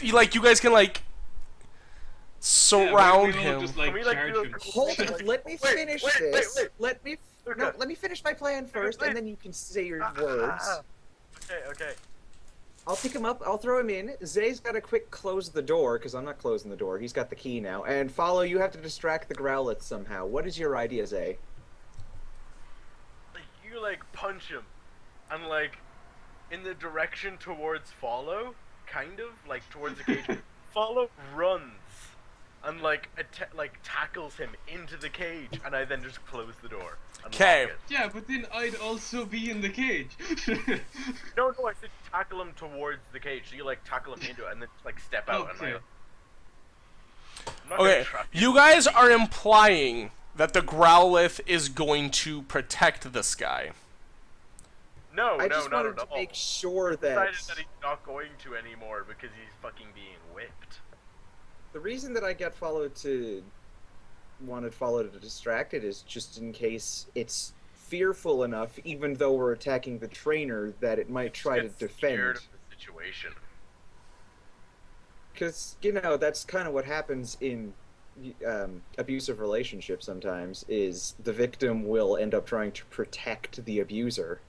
you guys can like surround him. Just, like, Hold on, let me finish this. Let me finish my plan first, and then you can say your words. Okay. I'll pick him up, I'll throw him in. Zay's got to quick close the door, because I'm not closing the door. He's got the key now. And Follow, you have to distract the Growlithe somehow. What is your idea, Zay? You, like, punch him. And, like, in the direction towards Follow, kind of, like, towards the cage. Follow runs. And, like, tackles him into the cage, and I then just close the door. Okay. Yeah, but then I'd also be in the cage. No, I said tackle him towards the cage. So you, like, tackle him into it, and then, like, step out. Okay. Okay, you guys are implying that the Growlithe is going to protect this guy. No, I just wanted to no. make sure that... I decided that he's not going to anymore because he's fucking being whipped. The reason that I wanted Follow to distract it is just in case it's fearful enough, even though we're attacking the trainer, that it might try to defend. Scared of the situation. Because, you know, that's kind of what happens in abusive relationships sometimes, is the victim will end up trying to protect the abuser.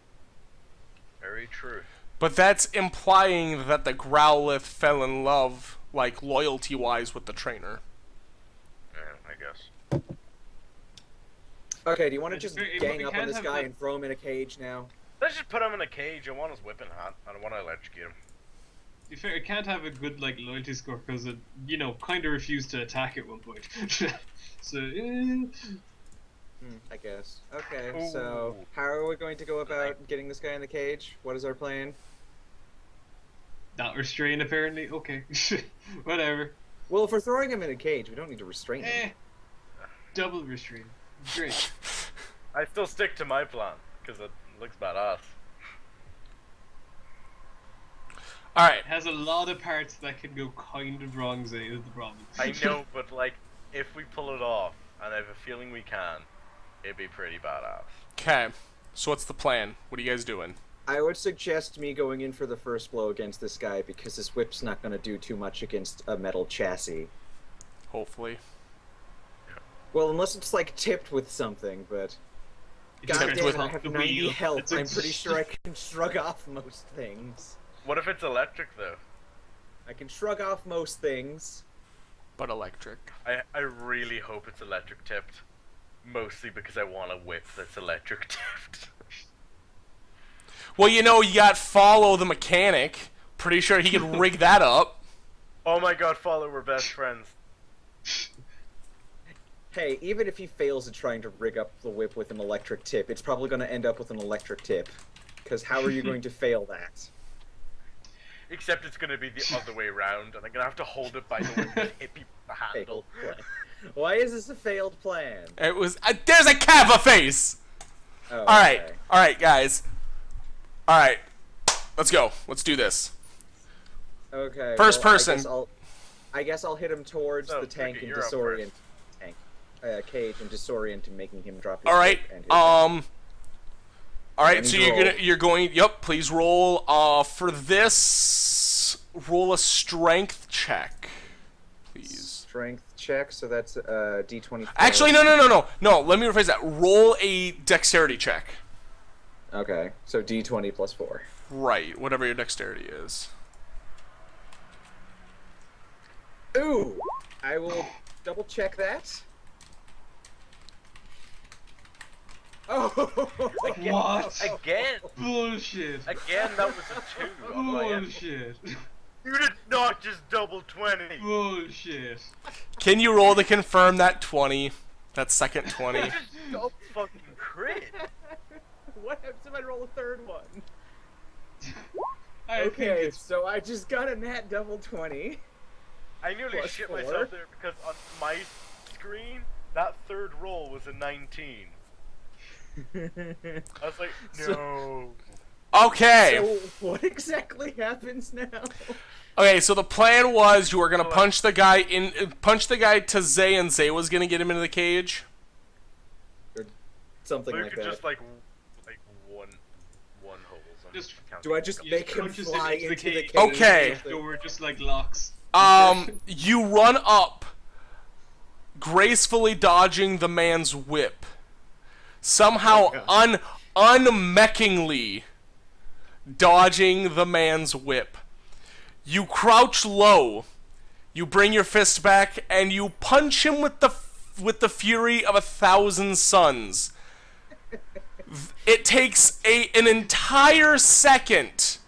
Very true. But that's implying that the Growlithe fell in love, like, loyalty-wise with the trainer. Yeah, I guess. Okay, do you want to just gang up on this guy and throw him in a cage now? Let's just put him in a cage. I want his whipping hot. I don't want to electrocute him. To be fair, it can't have a good, like, loyalty score because it, you know, kind of refused to attack at one point. So, I guess. Okay, so how are we going to go about getting this guy in the cage? What is our plan? Not restrain, apparently. Okay. Whatever. Well, if we're throwing him in a cage, we don't need to restrain him. Double restrain. Great. I still stick to my plan, because it looks badass. Alright. It has a lot of parts that can go kind of wrong, Zay, is the problem. I know, but, like, if we pull it off, and I have a feeling we can, it'd be pretty badass. Okay, so what's the plan? What are you guys doing? I would suggest me going in for the first blow against this guy, because his whip's not going to do too much against a metal chassis. Hopefully. Well, unless it's, like, tipped with something, but... Goddamn, I have 90 health. I'm pretty sure I can shrug off most things. What if it's electric, though? I can shrug off most things. But electric. I really hope it's electric tipped. Mostly because I want a whip that's electric tipped. Well, you know, you got Follow the mechanic. Pretty sure he can rig that up. Oh my god, Follow, we're best friends. Hey, even if he fails at trying to rig up the whip with an electric tip, it's probably going to end up with an electric tip. Because how are you going to fail that? Except it's going to be the other way around, and I'm going to have to hold it by the whip and hit people with the handle. Why is this a failed plan? It was... there's a Kappa face! Oh, Alright, guys. Alright. Let's go. Let's do this. Okay. First person. I guess I'll hit him towards the tank and disorient. Cage and disorient and making him drop his Alright, alright, so roll. you're going, yep, please roll, for this, roll a strength check, please. Strength check, so that's, D20. Actually, no, let me rephrase that, roll a dexterity check. Okay, so D20 plus 4. Right, whatever your dexterity is. Ooh! I will double check that. Oh, again, what? Again? Bullshit. Again, that was a 2 on my end. Bullshit. You did not just double 20. Bullshit. Can you roll to confirm that 20? That second 20? You just double fucking crit. What happens if I roll a third one? I think Okay, it's... so I just got a nat double 20. I nearly Plus shit 4. myself there because on my screen, that third roll was a 19. I was like, no. Okay. So what exactly happens now? Okay, so the plan was you were gonna punch the guy to Zay, and Zay was gonna get him into the cage. Or something Luke like could that. just like one hole. Just Do I just make him fly into the cage? Okay. So we're just like locks. You run up, gracefully dodging the man's whip. Somehow unmeckingly dodging the man's whip. You crouch low. You bring your fist back and you punch him with the fury of 1,000 suns. It takes an entire second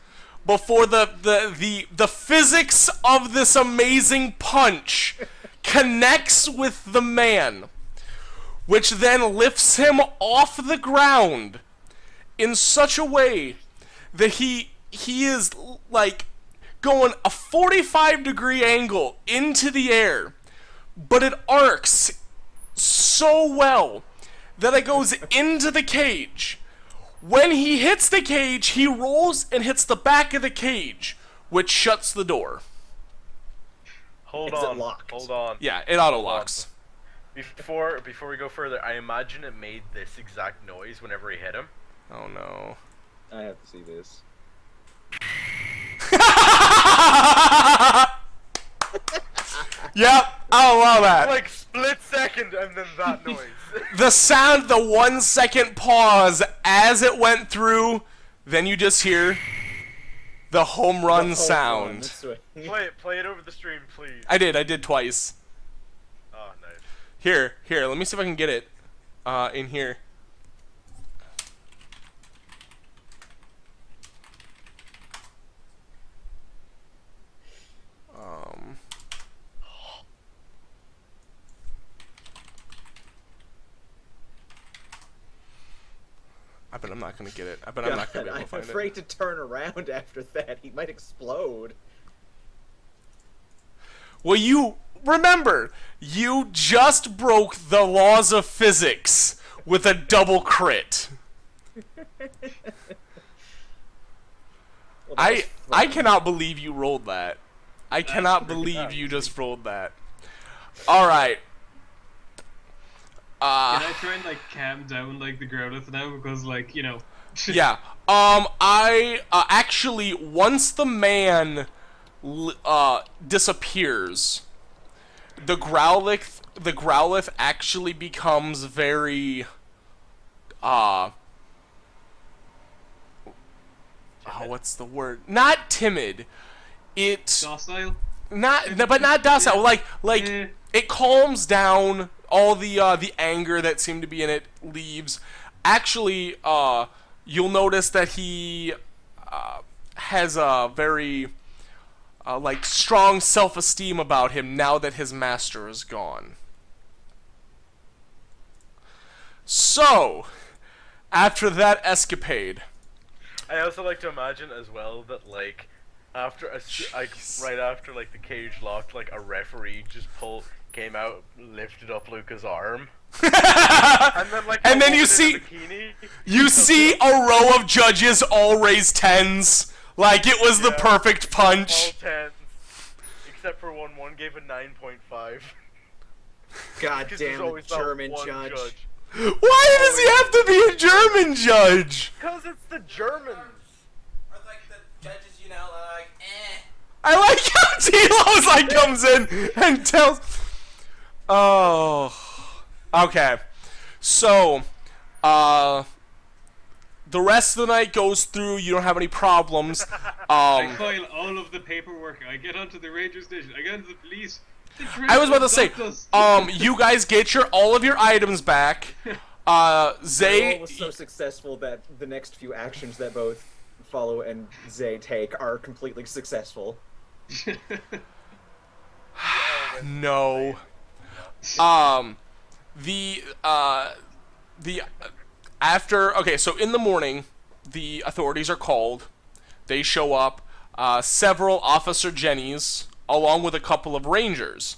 before the physics of this amazing punch connects with the man, which then lifts him off the ground in such a way that he is like going a 45-degree angle into the air, but it arcs so well that it goes into the cage. When he hits the cage, he rolls and hits the back of the cage, which shuts the door. Hold Is it on. locked? Hold on. Yeah, it auto-locks. Before we go further, I imagine it made this exact noise whenever he hit him. Oh no. I have to see this. Yep, I'll allow that. Like split second and then that noise. The sound, the 1 second pause as it went through, then you just hear the home run The whole sound. run, that's right. Play it over the stream, please. I did twice. Oh, nice. Here, let me see if I can get it in here. I bet I'm not gonna get it. I bet I'm not gonna be able to I'm find afraid it. to turn around after that. He might explode. Well, you remember, you just broke the laws of physics with a double crit. Well, that was I fun. cannot believe you rolled that. I cannot believe you just rolled that. All right. Can I try and like calm down like the Growlithe now because like you know. Yeah. I actually once the man disappears, the Growlithe actually becomes very what's the word? Not timid. It Docile. but not docile. Like Eh. it calms down. All the anger that seemed to be in it leaves. Actually, you'll notice that he has a very like strong self-esteem about him now that his master is gone. So, after that escapade, I also like to imagine as well that like after right after like the cage locked, like a referee just came out, lifted up Luca's arm, and then like And then a you woman in see- a bikini. you see a row of judges all raise tens, like it was the Yeah. perfect all punch. tens, except for one gave a 9.5. God Because damn there's the always that German one judge. Why does he have to be a German judge? Because it's the Germans. Or like the judges, you know, like, eh. I like how T-Lo's like comes in and tells. Oh, okay. So, the rest of the night goes through. You don't have any problems. I file all of the paperwork. I get onto the ranger station. I get onto the police. The I was about to say, train stopped us. you guys get all of your items back. Roll Zay, was so successful that the next few actions that both Follow and Zay take are completely successful. no. The after okay, so in the morning, the authorities are called. They show up. Several Officer Jennies, along with a couple of Rangers.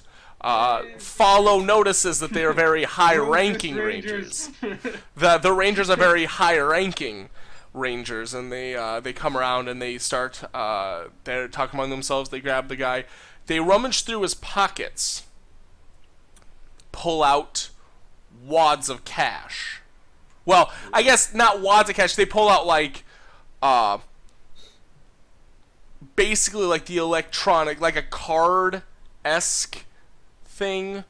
Follow notices that they are very high-ranking Rangers. The Rangers are very high-ranking Rangers, and they come around and they start they're talking among themselves. They grab the guy. They rummage through his pockets, pull out wads of cash. Well, I guess not wads of cash. They pull out like basically like the electronic, like a card-esque thing.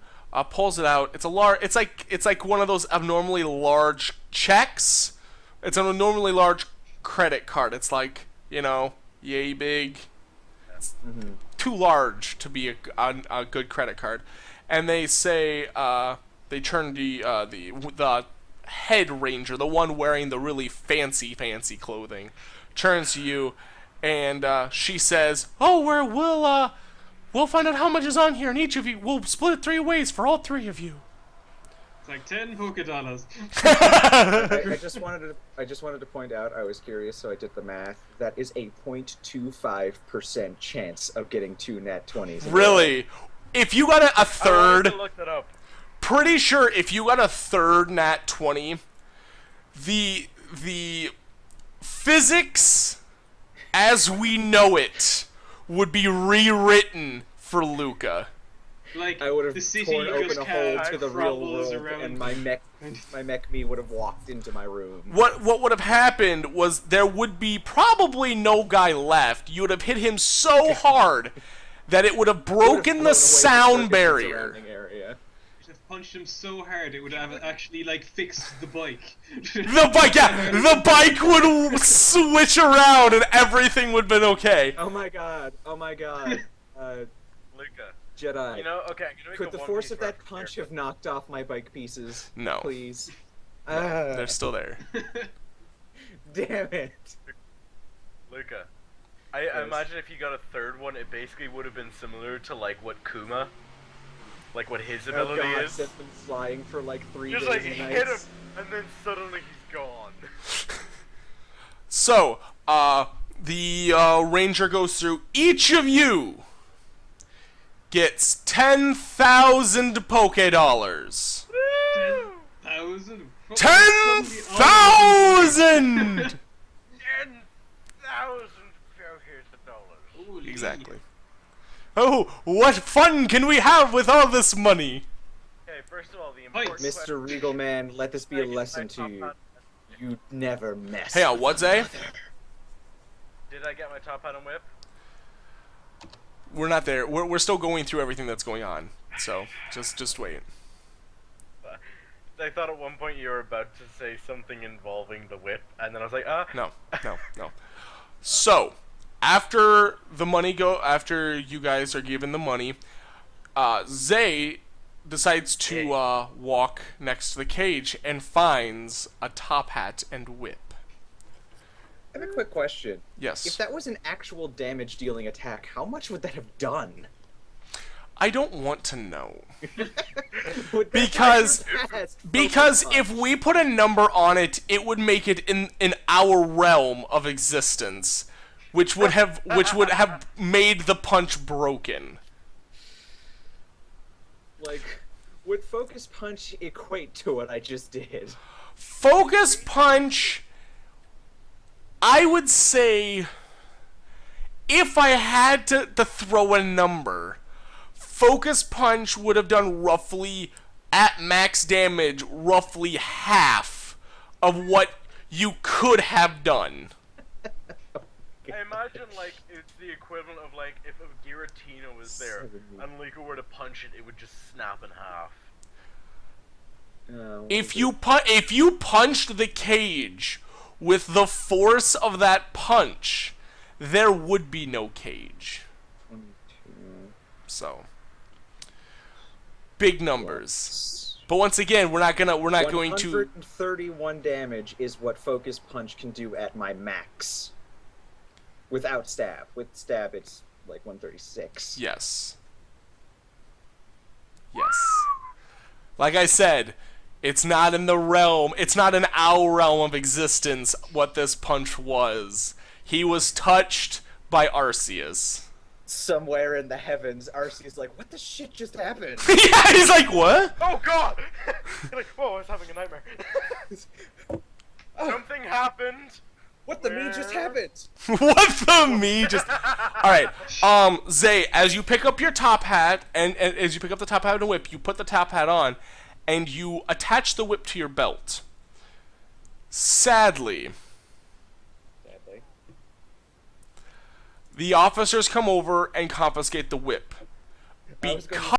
Pulls it out. It's a large. It's like one of those abnormally large checks. It's an abnormally large credit card. It's like, yay big. It's too large to be a good credit card. And they say they turn the head ranger, the one wearing the really fancy clothing, turns to you, and she says, "Oh, we'll find out how much is on here, and each of you we'll split it 3 ways for all 3 of you." It's like 10 Poké dollars. I just wanted to point out, I was curious, so I did the math. That is a 0.25% chance of getting 2 nat 20s. Really? If you got a I third, wanted to look that up. pretty sure if you got a third nat 20, the physics as we know it would be rewritten for Luca. Like, I would have the city torn open just a hole kind to of the real crumbles world, around. and my mech me would have walked into my room. What would have happened was there would be probably no guy left. You would have hit him so hard that it would have broken the sound barrier. Area. I'd have punched him so hard it would have actually, like, fixed the bike. The bike, yeah, the bike would switch around and everything would have been okay. Oh my god! Luca. Jedi. Okay, I'm gonna make Could a the One force Piece of that reference punch here. have knocked off my bike pieces? No. Please. They're still there. Damn it. Luca, I imagine if you got a third one, it basically would have been similar to like what Kuma, like what his ability Oh god, is. sent them flying for like 3 Just days like and hit him, nights. and then suddenly he's gone. So, the ranger goes through. Each of you gets 10,000 Poke Dollars. 10,000? 10,000! 10,000 dollars. Holy. Exactly. Oh, what fun can we have with all this money? Okay, first of all, the important Mr. question- Mr. Regal Man, let this be a Can I get lesson my to top you. hat? You never mess. Hey, on what's A? Did I get my top hat and whip? We're not there. We're still going through everything that's going on. So, just wait. I thought at one point you were about to say something involving the whip, and then I was like, No. So, after you guys are given the money, Zay decides to walk next to the cage and finds a top hat and whip. I have a quick question. Yes. If that was an actual damage-dealing attack, how much would that have done? I don't want to know. Would that Because- not surpass Because Focus if Punch? we put a number on it, it would make it in our realm of existence, which would have made the punch broken. Like, would Focus Punch equate to what I just did? Focus Punch, I would say, if I had to throw a number, Focus Punch would have done roughly, at max damage, roughly half of what you could have done. I imagine like it's the equivalent of like if a Giratina was there and Luca were to punch it, it would just snap in half. If you punched the cage with the force of that punch, there would be no cage. So, big numbers. But once again, we're not going to 131 damage is what Focus Punch can do at my max. Without stab. With stab, it's like 136. Yes. Like I said, it's not in our realm of existence what this punch was. He was touched by Arceus. Somewhere in the heavens, Arceus like, what the shit just happened? Yeah, he's like, what? Oh god! You're like, whoa, I was having a nightmare. Something happened. What the me just Where? happened? What the me just... Alright, Zay, as you pick up your top hat, and as you pick up the top hat and whip, you put the top hat on, and you attach the whip to your belt. Sadly, The officers come over and confiscate the whip. I was gonna- Because